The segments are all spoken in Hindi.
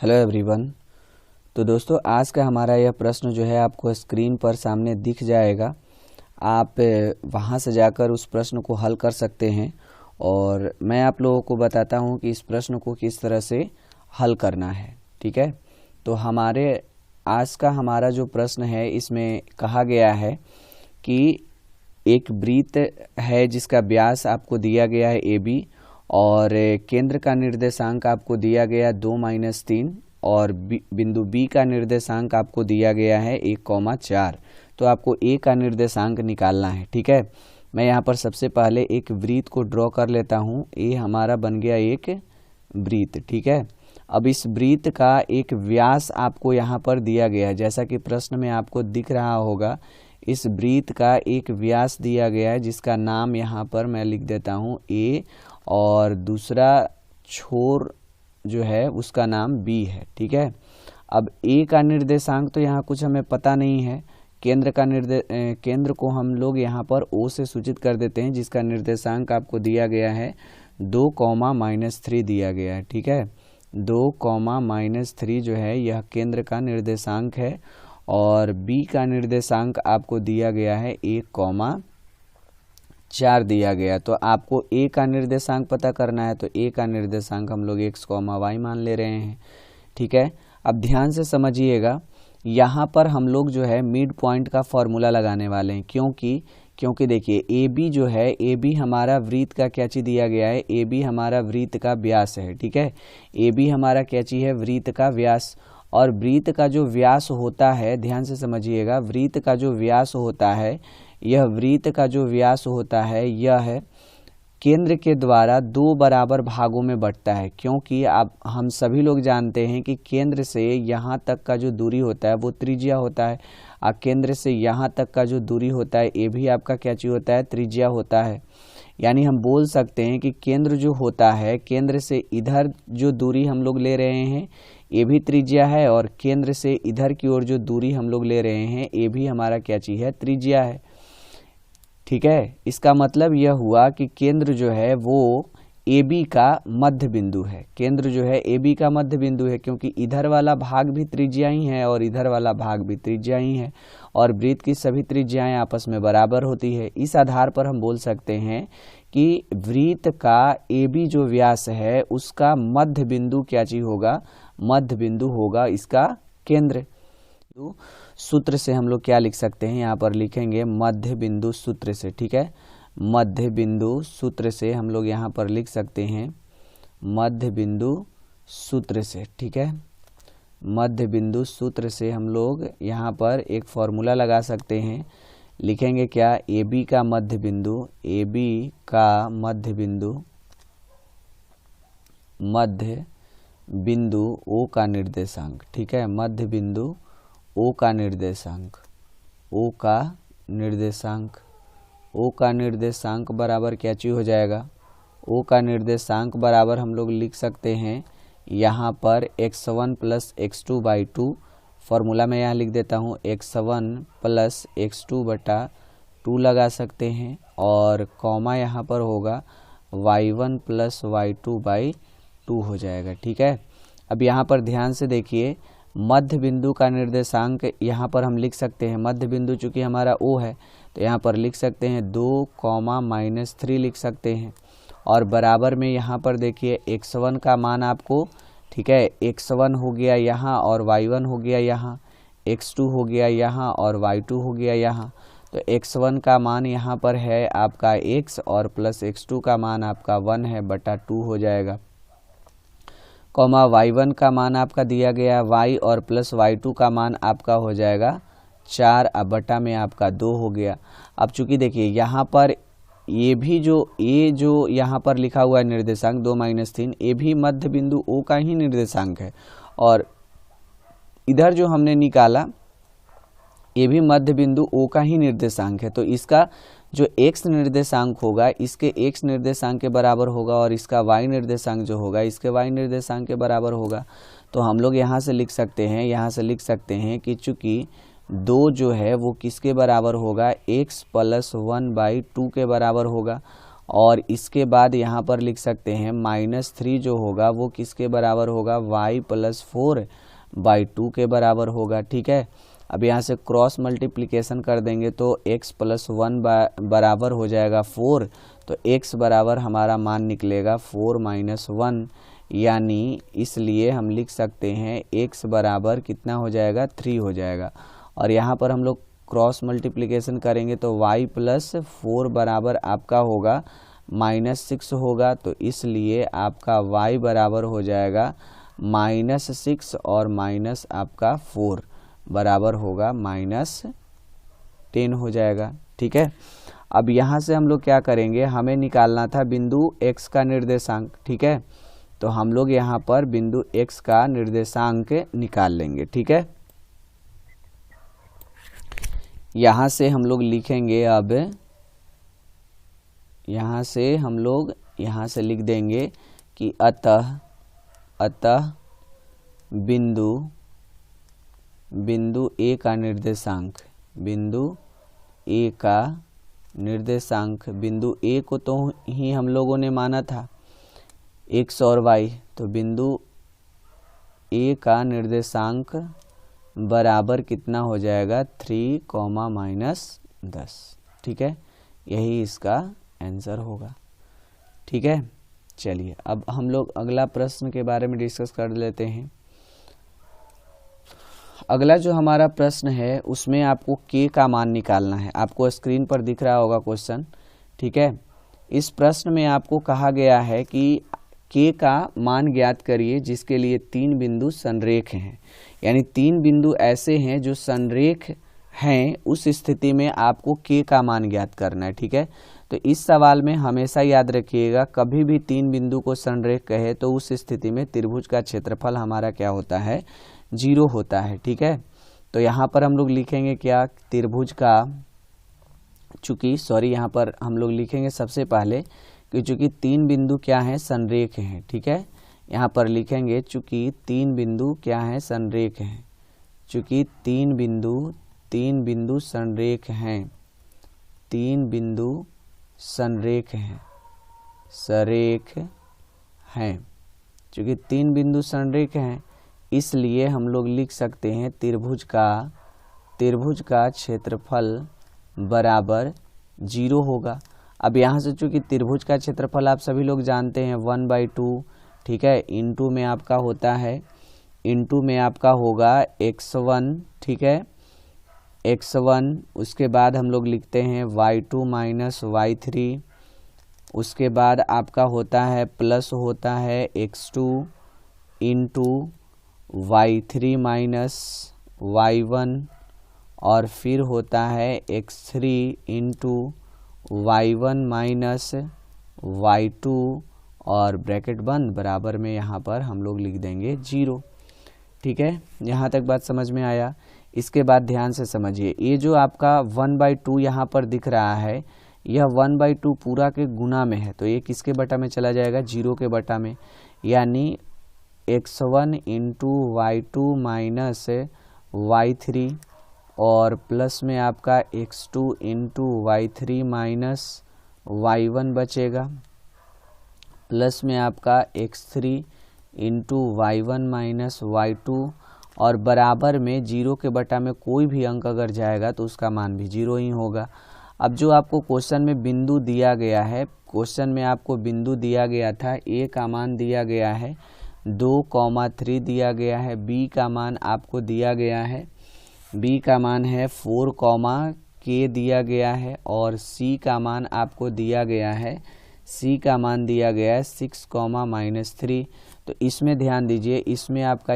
Hello everyone. तो दोस्तों आज का हमारा यह प्रश्न जो है आपको स्क्रीन पर सामने दिख जाएगा। आप वहां से जाकर उस प्रश्न को हल कर सकते हैं और मैं आप लोगों को बताता हूं कि इस प्रश्न को किस तरह से हल करना है। ठीक है, तो आज का हमारा जो प्रश्न है इसमें कहा गया है कि एक वृत्त है जिसका व्यास आपको दिया गया है AB और केंद्र का निर्देशांक आपको दिया गया 2-3 और बिंदु B का निर्देशांक आपको दिया गया है 1,4। तो आपको A का निर्देशांक निकालना है। ठीक है, मैं यहाँ पर सबसे पहले एक वृत्त को ड्रॉ कर लेता हूँ। A हमारा बन गया एक वृत्त। ठीक है, अब इस वृत्त का एक व्यास आपको यहाँ पर दिया गया है, जैसा कि प्रश्न में आपको दिख रहा होगा। इस वृत्त का एक व्यास दिया गया है जिसका नाम यहाँ पर मैं लिख देता हूँ A और दूसरा छोर जो है उसका नाम B है। ठीक है, अब A का निर्देशांक तो यहाँ कुछ हमें पता नहीं है। केंद्र को हम लोग यहाँ पर O से सूचित कर देते हैं जिसका निर्देशांक आपको दिया गया है 2,-3 दिया गया है। ठीक है, 2,-3 जो है यह केंद्र का निर्देशांक है और B का निर्देशांक आपको दिया गया है 1,4 दिया गया। तो आपको A का निर्देशांक पता करना है, तो A का निर्देशांक हम लोग x, y मान ले रहे हैं। ठीक है, अब ध्यान से समझिएगा, यहाँ पर हम लोग जो है मिड पॉइंट का फॉर्मूला लगाने वाले हैं। क्योंकि देखिए AB जो है, AB हमारा वृत्त का क्या चीज दिया गया है, AB हमारा वृत्त का व्यास है। ठीक है, AB हमारा क्या चीज है, वृत्त का व्यास। और वृत्त का जो व्यास होता है, ध्यान से समझिएगा, वृत्त का जो व्यास होता है, यह वृत्त का जो व्यास होता है यह केंद्र के द्वारा 2 बराबर भागों में बंटता है। क्योंकि आप हम सभी लोग जानते हैं कि केंद्र से यहाँ तक का जो दूरी होता है वो त्रिज्या होता है। केंद्र से यहाँ तक का जो दूरी होता है ये भी आपका क्या चीज होता है, त्रिज्या होता है। यानी हम बोल सकते हैं कि केंद्र जो होता है, केंद्र से इधर जो दूरी हम लोग ले रहे हैं ये भी त्रिज्या है और केंद्र से इधर की ओर जो दूरी हम लोग ले रहे हैं ये भी हमारा क्या चीज है, त्रिज्या है। ठीक है, इसका मतलब यह हुआ कि केंद्र जो है वो AB का मध्य बिंदु है। केंद्र जो है AB का मध्य बिंदु है क्योंकि इधर वाला भाग भी त्रिज्या ही है और इधर वाला भाग भी त्रिज्या ही है और वृत्त की सभी त्रिज्याएं आपस में बराबर होती है। इस आधार पर हम बोल सकते हैं कि वृत्त का AB जो व्यास है उसका मध्य बिंदु क्या चीज होगा, मध्य बिंदु होगा इसका केंद्र। सूत्र से हम लोग क्या लिख सकते हैं, यहाँ पर लिखेंगे मध्य बिंदु सूत्र से। ठीक है, मध्य बिंदु सूत्र से हम लोग यहाँ पर लिख सकते हैं मध्य बिंदु सूत्र से। ठीक है, मध्य बिंदु सूत्र से हम लोग यहाँ पर एक फॉर्मूला लगा सकते हैं। लिखेंगे क्या, AB का मध्य बिंदु, AB का मध्य बिंदु, मध्य बिंदु O का निर्देशांक। ठीक है, मध्य बिंदु O का निर्देशांक, O का निर्देशांक, O का निर्देशांक बराबर क्या चीज हो जाएगा, O का निर्देशांक बराबर हम लोग लिख सकते हैं यहाँ पर x1 + x2/2। फॉर्मूला में यहाँ लिख देता हूँ x1 + x2/2 लगा सकते हैं और कॉमा यहाँ पर होगा y1 + y2/2 हो जाएगा। ठीक है, अब यहाँ पर ध्यान से देखिए, मध्य बिंदु का निर्देशांक यहाँ पर हम लिख सकते हैं, मध्य बिंदु चूंकि हमारा O है तो यहाँ पर लिख सकते हैं 2,-3 लिख सकते हैं और बराबर में यहाँ पर देखिए x1 का मान आपको, ठीक है, x1 हो गया यहाँ और y1 हो गया यहाँ, x2 हो गया यहाँ और y2 हो गया यहाँ। तो x1 का मान यहाँ पर है आपका x और प्लस x2 का मान आपका 1 है बटा 2 हो जाएगा, कॉमा y1 का मान आपका दिया गया y और प्लस y2 का मान आपका हो जाएगा 4 बटा में आपका 2 हो गया। अब चूंकि देखिए यहाँ पर ये भी जो यहाँ पर लिखा हुआ है निर्देशांक 2-3, ये भी मध्य बिंदु O का ही निर्देशांक है और इधर जो हमने निकाला ये भी मध्य बिंदु O का ही निर्देशांक है। तो इसका जो x निर्देशांक होगा इसके x निर्देशांक के बराबर होगा और इसका y निर्देशांक जो होगा इसके y निर्देशांक के बराबर होगा। तो हम लोग यहाँ से लिख सकते हैं कि चूंकि 2 जो है वो किसके बराबर होगा, x + 1/2 के बराबर होगा और इसके बाद यहाँ पर लिख सकते हैं -3 जो होगा वो किसके बराबर होगा, y+4/2 के बराबर होगा। ठीक है, अब यहाँ से क्रॉस मल्टीप्लिकेशन कर देंगे तो x + 1 बराबर हो जाएगा 4, तो x बराबर हमारा मान निकलेगा 4 - 1, यानी इसलिए हम लिख सकते हैं x बराबर कितना हो जाएगा, 3 हो जाएगा। और यहाँ पर हम लोग क्रॉस मल्टीप्लिकेशन करेंगे तो y+4 बराबर आपका होगा -6 होगा, तो इसलिए आपका y बराबर हो जाएगा -6 और माइनस आपका 4 बराबर होगा -10 हो जाएगा। ठीक है, अब यहाँ से हम लोग क्या करेंगे, हमें निकालना था बिंदु x का निर्देशांक। ठीक है, तो हम लोग यहाँ पर बिंदु x का निर्देशांक निकाल लेंगे। ठीक है, यहाँ से हम लोग लिखेंगे, अब यहाँ से हम लोग यहाँ से लिख देंगे कि अतः बिंदु A का निर्देशांक, बिंदु A का निर्देशांक, बिंदु A को तो ही हम लोगों ने माना था x और y, तो बिंदु A का निर्देशांक बराबर कितना हो जाएगा, 3, -10। ठीक है, यही इसका आंसर होगा। ठीक है, चलिए अब हम लोग अगला प्रश्न के बारे में डिस्कस कर लेते हैं। अगला जो हमारा प्रश्न है उसमें आपको k का मान निकालना है। आपको स्क्रीन पर दिख रहा होगा क्वेश्चन। ठीक है, इस प्रश्न में आपको कहा गया है कि k का मान ज्ञात करिए जिसके लिए 3 बिंदु संरेख हैं, यानी 3 बिंदु ऐसे हैं जो संरेख हैं, उस स्थिति में आपको k का मान ज्ञात करना है। ठीक है, तो इस सवाल में हमेशा याद रखिएगा, कभी भी 3 बिंदु को संरेख कहे तो उस स्थिति में त्रिभुज का क्षेत्रफल हमारा क्या होता है, 0 होता है। ठीक है, तो यहाँ पर हम लोग लिखेंगे क्या, त्रिभुज का, यहाँ पर हम लोग लिखेंगे सबसे पहले कि चूंकि 3 बिंदु क्या हैं, संरेख हैं। ठीक है, यहाँ पर लिखेंगे चूंकि 3 बिंदु क्या हैं, संरेख हैं, चूंकि 3 बिंदु संरेख हैं, 3 बिंदु संरेख हैं, चूंकि 3 बिंदु संरेख हैं इसलिए हम लोग लिख सकते हैं त्रिभुज का क्षेत्रफल बराबर 0 होगा। अब यहाँ से चूंकि त्रिभुज का क्षेत्रफल आप सभी लोग जानते हैं 1/2। ठीक है, इंटू में आपका होगा x1। ठीक है, x1, उसके बाद हम लोग लिखते हैं y2 - y3, उसके बाद आपका होता है प्लस होता है x2 इंटू y3 - y1, और फिर होता है x3 इंटू y1 - y2, और ब्रैकेट बंद, बराबर में यहाँ पर हम लोग लिख देंगे 0। ठीक है, यहाँ तक बात समझ में आया। इसके बाद ध्यान से समझिए, ये जो आपका 1/2 यहाँ पर दिख रहा है, यह 1/2 पूरा के गुना में है, तो ये किसके बटा में चला जाएगा, 0 के बटा में, यानी x1 into y2 minus y3, और प्लस में आपका x2 into y3 minus y1 बचेगा, प्लस में आपका x3 into y1 minus y2, और बराबर में 0 के बटा में कोई भी अंक अगर जाएगा तो उसका मान भी 0 ही होगा। अब जो आपको क्वेश्चन में बिंदु दिया गया है, क्वेश्चन में आपको बिंदु दिया गया था, a का मान दिया गया है 2,3 दिया गया है, b का मान आपको दिया गया है, b का मान है 4, दिया गया है, और c का मान आपको दिया गया है, c का मान दिया गया है 6, -3। तो इसमें ध्यान दीजिए, इसमें आपका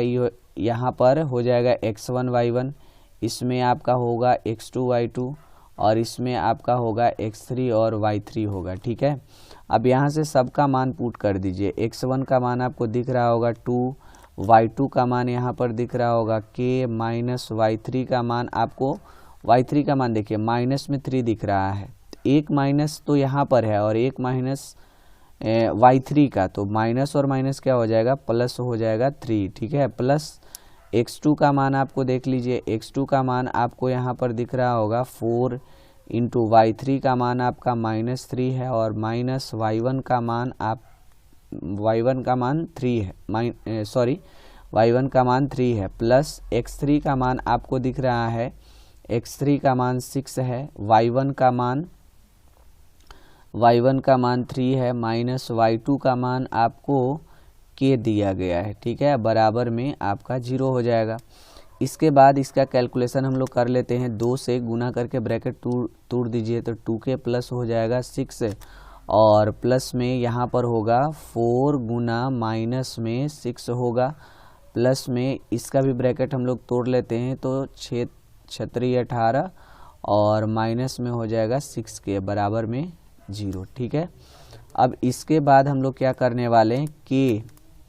यहाँ पर हो जाएगा x1 y1, इसमें आपका होगा x2 y2, और इसमें आपका होगा x3 और y3 होगा। ठीक है, अब यहाँ से सबका मान पुट कर दीजिए। x1 का मान आपको दिख रहा होगा 2, y2 का मान यहाँ पर दिख रहा होगा k, माइनस y3 का मान आपको, y3 का मान देखिए माइनस में 3 दिख रहा है, एक माइनस तो यहाँ पर है और एक माइनस y3 का, तो माइनस और माइनस क्या हो जाएगा, प्लस हो जाएगा 3। ठीक है, प्लस x2 का मान आपको देख लीजिए, x2 का मान आपको यहाँ पर दिख रहा होगा 4, इंटू y3 का मान आपका -3 है और माइनस y1 का मान y1 का मान 3 है, y1 का मान 3 है, प्लस x3 का मान आपको दिख रहा है, x3 का मान 6 है, y1 का मान 3 है, माइनस y2 का मान आपको k दिया गया है, ठीक है, बराबर में आपका 0 हो जाएगा। इसके बाद इसका कैलकुलेशन हम लोग कर लेते हैं, 2 से गुना करके ब्रैकेट तोड़ दीजिए तो 2k प्लस हो जाएगा 6 और प्लस में यहाँ पर होगा 4 गुना माइनस में 6 होगा, प्लस में इसका भी ब्रैकेट हम लोग तोड़ लेते हैं तो 6 छत्री 18 और माइनस में हो जाएगा 6k बराबर में 0, ठीक है। अब इसके बाद हम लोग क्या करने वाले हैं, k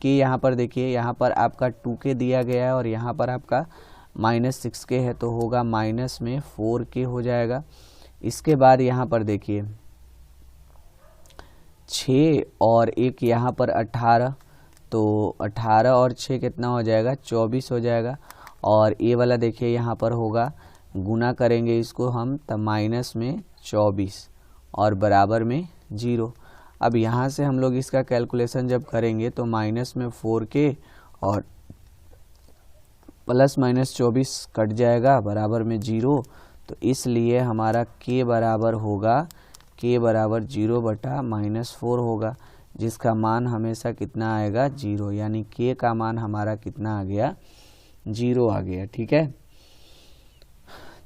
यहाँ पर देखिए, यहाँ पर आपका 2k दिया गया है और यहाँ पर आपका -6k है तो होगा माइनस में 4k हो जाएगा। इसके बाद यहाँ पर देखिए 6 और 1 यहाँ पर 18, तो 18 और 6 कितना हो जाएगा, 24 हो जाएगा। और ये वाला देखिए यहाँ पर होगा, गुना करेंगे इसको हम तब माइनस में 24 और बराबर में 0। अब यहाँ से हम लोग इसका कैलकुलेशन जब करेंगे तो माइनस में 4k और प्लस -24 कट जाएगा बराबर में 0, तो इसलिए हमारा k बराबर होगा, k बराबर 0 बटा -4 होगा, जिसका मान हमेशा कितना आएगा, 0, यानी k का मान हमारा कितना आ गया, 0 आ गया, ठीक है।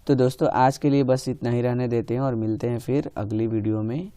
तो दोस्तों आज के लिए बस इतना ही रहने देते हैं और मिलते हैं फिर अगली वीडियो में।